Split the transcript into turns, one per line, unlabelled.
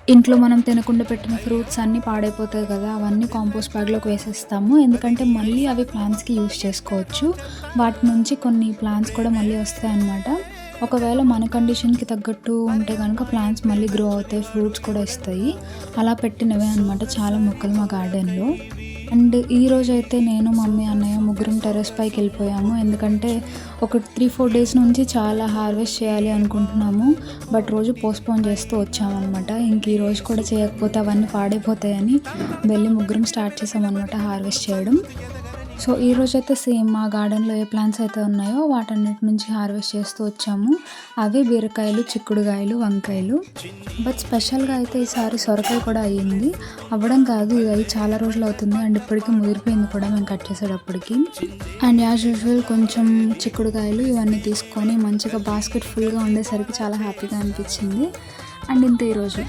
ఇంట్లో మనం తినకుండా పెట్టిన ఫ్రూట్స్ అన్నీ పాడైపోతాయి కదా! అవన్నీ కాంపోస్ట్ బ్యాగ్‌లోకి వేసేస్తాము. ఎందుకంటే మళ్ళీ అవి ప్లాంట్స్‌కి యూజ్ చేసుకోవచ్చు. వాటి నుంచి కొన్ని ప్లాంట్స్ కూడా మళ్ళీ వస్తాయన్నమాట. ఒకవేళ మన కండిషన్‌కి తగ్గట్టు ఉంటే గనక ప్లాంట్స్ మళ్ళీ గ్రో అవుతాయి. ఫ్రూట్స్ కూడా ఇస్తాయి. అలా పెట్టినవే అనమాట చాలా మొక్కలు మా గార్డెన్‌లో. అండ్ ఈరోజైతే నేను, మమ్మీ, అన్నయ్య ముగ్గురం టెర్రస్ పైకెళ్ళిపోయాము. ఎందుకంటే ఒక 3, 4 డేస్ నుంచి చాలా హార్వెస్ట్ చేయాలి అనుకుంటున్నాము. బట్ రోజు పోస్ట్‌పోన్ చేస్తూ వచ్చామనమాట. ఇంక ఈరోజు కూడా చేయకపోతే అవన్నీ పాడైపోతాయని వెళ్ళి ముగ్గురం స్టార్ట్ చేసామనమాట హార్వెస్ట్ చేయడం. సో, ఈరోజైతే సేమ్ మా గార్డెన్‌లో ఏ ప్లాంట్స్ అయితే ఉన్నాయో వాటన్నిటి నుంచి హార్వెస్ట్ చేస్తూ వచ్చాము. అవే బీరకాయలు, చిక్కుడుగాయలు, వంకాయలు. బట్ స్పెషల్‌గా అయితే ఈసారి సొరకాయ కూడా అయ్యింది. అవ్వడం కాదు, ఇది అయ్యి చాలా రోజులు అవుతుంది అండ్ ఇప్పటికి ముదిరిపోయింది కూడా మేము కట్ చేసేటప్పటికి. అండ్ యాజ్ యూజువల్ కొంచెం చిక్కుడుకాయలు ఇవన్నీ తీసుకొని మంచిగా బాస్కెట్ ఫుల్‌గా ఉండేసరికి చాలా హ్యాపీగా అనిపించింది. అండ్ ఇంతే ఈరోజు.